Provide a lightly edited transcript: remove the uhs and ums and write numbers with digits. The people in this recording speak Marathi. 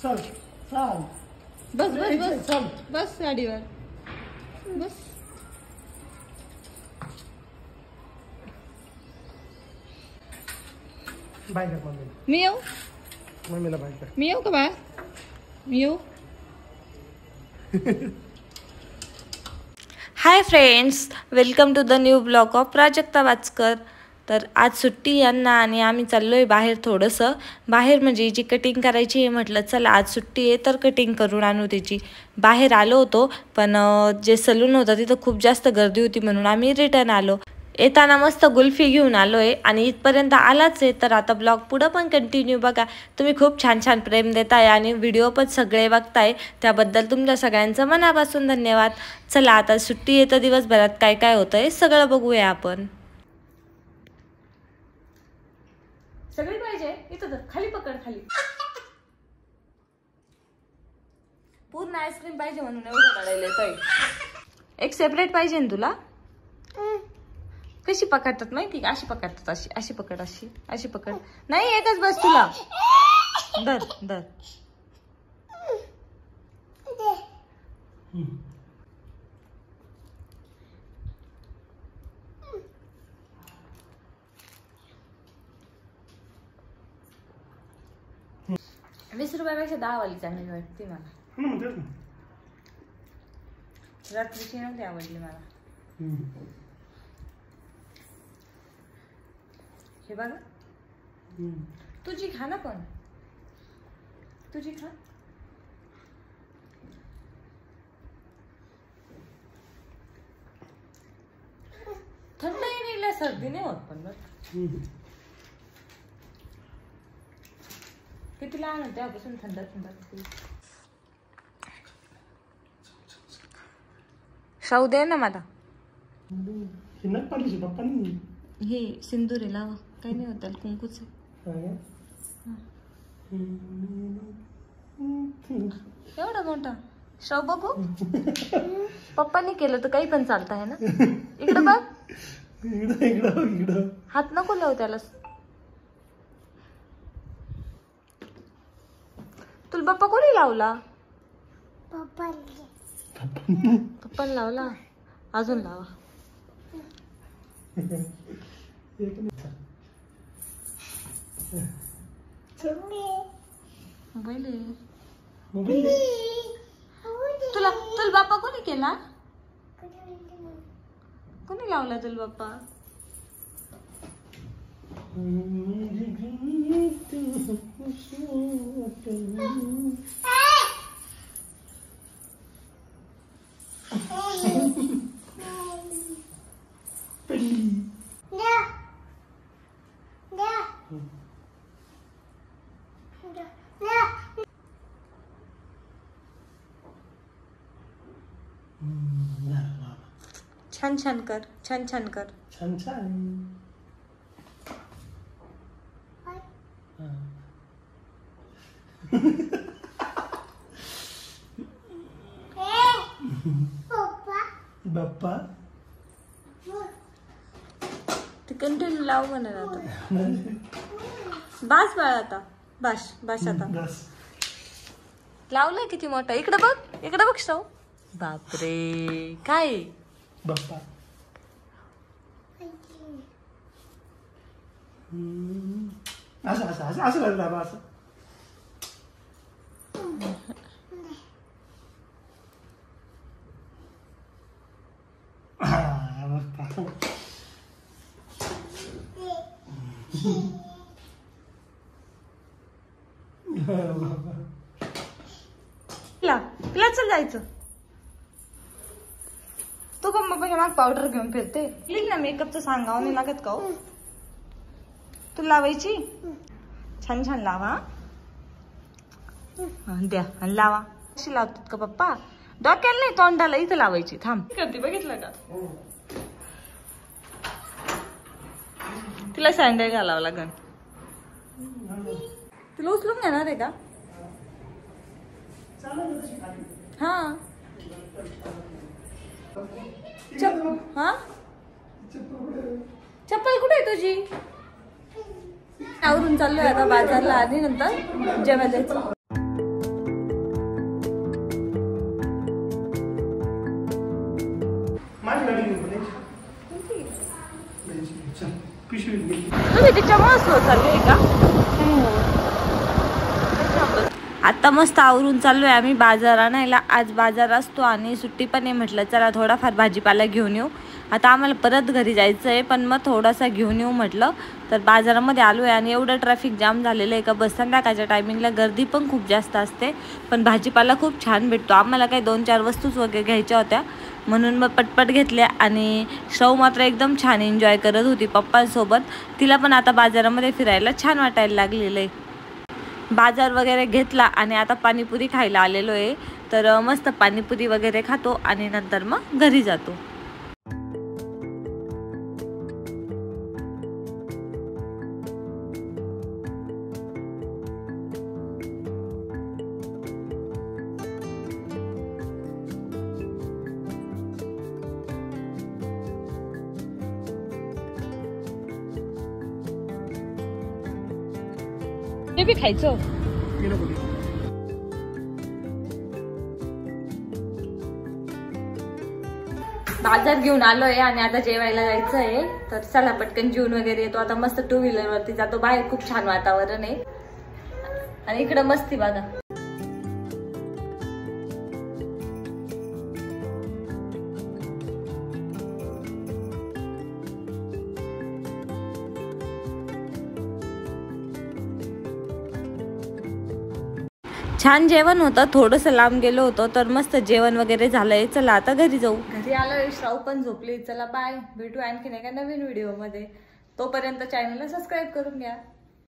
चल चल बस बस बस चल बस गाडीवर बस. बाय कर मम्मीला. मी येऊ मम्मीला बाय कर. मी येऊ का बाळा मी येऊ. Hi friends, welcome to the new blog of Prajakta Vachkar. तर आज सुट्टी यांना आणि आम्ही चाललो आहे बाहेर. थोडंसं बाहेर म्हणजे जी कटिंग करायची आहे. म्हटलं चला आज सुट्टी आहे तर कटिंग करून आणू त्याची. बाहेर आलो होतो पण जे सलून होतं तिथं खूप जास्त गर्दी होती म्हणून आम्ही रिटर्न आलो. येताना मस्त गुल्फी घेऊन आलो आहे आणि इथपर्यंत आलाच आहे. तर आता ब्लॉग पुढं पण कंटिन्यू बघा. तुम्ही खूप छान छान प्रेम देताय आणि व्हिडिओ पण सगळे बघताय, त्याबद्दल तुमच्या सगळ्यांचं मनापासून धन्यवाद. चला आता सुट्टी आहे तर दिवसभरात काय काय होतं आहे सगळं बघूया आपण. सगळी पाहिजे इथं तर खाली पकड खाली. पूर्ण आईस्क्रीम पाहिजे म्हणून एवढं रडायला येतोय. एक सेपरेट पाहिजे ना तुला. कशी पकडतात माहिती का? अशी पकडतात. अशी अशी पकड. अशी अशी पकड. नाही एकच बस तुला. धर धर. ₹20 10 वाली चांगली वाटते मला. रात्रीची नव्हती आवडली मला. हे बघा तुझी खा ना पण. तुझी खा. थंडही नाही सर्दी नाही होत पण बरं. किती लहान होते तेव्हापासून थंड थंड. शाहू दे ना मला. हे सिंदूर आहे लावा. काही नाही होत कुंकूच आहे. एवढा मोठा शाहू बघू. पप्पानी केलं तर काही पण चालत आहे ना. इकडं बघ. हात नको लावू त्याला. तुला पप्पा कोणी लावला. पप्पाने लावला. अजून लावा. तुला तुला बाप्पा कोणी केला. कोणी लावला तुला बाप्पा. छान छान कर. छान छान कर. छान छान. बाप्पा ते कंटिन्यू लाव म्हणा आता. बास बाळ आता. बास बास आता. लावलंय किती मोठा. इकडे बघ. इकडे बघ शाहू. बापरे काय बाप्पा. असं असं असं असं करत बाबा. असं चल जायचं. तू का मग माग पावडर घेऊन फिरते. लिख ना मेकअपचं सांगावं नाही लागत का. तू लावायची. छान छान लावा. द्या आणि लावा. कशी लावतात का पप्पा. डोक्याला नाही तोंडाला. इथं लावायची. थांब करते बघितलं का. तिला सँडल घालावं लागल. तुला उचलून घेणार आहे का. हा हा चप्पल कुठे आहे तुझी. आवरून चाललोय आता बाजारला आणि नंतर जेवायला जायचं. तुम्ही तिच्यामुळे स्लो चाललोय का? आता मस्त आवरून चाललोय आम्ही बाजार आणायला. आज बाजार असतो आणि सुट्टी पण आहे, म्हटलं चला थोडाफार भाजीपाला घेऊन येऊ. आता आम्हाला परत घरी जायचं आहे, पण मग थोडासा घेऊन येऊ म्हटलं. तर बाजारामध्ये आलो आहे आणि एवढं ट्रॅफिक जाम झालेलं आहे का बस. संध्याकाळच्या टायमिंगला गर्दी पण खूप जास्त असते, पण भाजीपाला खूप छान भेटतो. आम्हाला काही 2-4 वस्तूच वगैरे घ्यायच्या होत्या, म्हणून मग पटपट घेतल्या. आणि श्रव मात्र एकदम छान एन्जॉय करत होती पप्पांसोबत. तिला पण आता बाजारामध्ये फिरायला छान वाटायला लागलेलं आहे. बाजार वगैरे घेतला आणि आता पाणीपुरी खायला आलेलो आहे. तर मस्त पाणीपुरी वगैरे खातो आणि नंतर मग घरी जातो. ते बी खायचं. बाजार घेऊन आलोय आणि आता जेवायला जायचं आहे. तर चला पटकन जेवून वगैरे येतो. आता मस्त 2 व्हीलर वरती जातो. बाहेर खूप छान वातावरण आहे आणि इकडं मस्ती बघा. छान जेवण होतं, थोडंसं लांब गेलो होतो तर मस्त जेवण वगैरे झालंय. चला आता घरी जाऊ. घरी आलोय, श्राव पण झोपली. चला बाय, भेटू आणखीन एका नवीन व्हिडिओ मध्ये. तोपर्यंत चॅनलला सबस्क्राईब करून घ्या.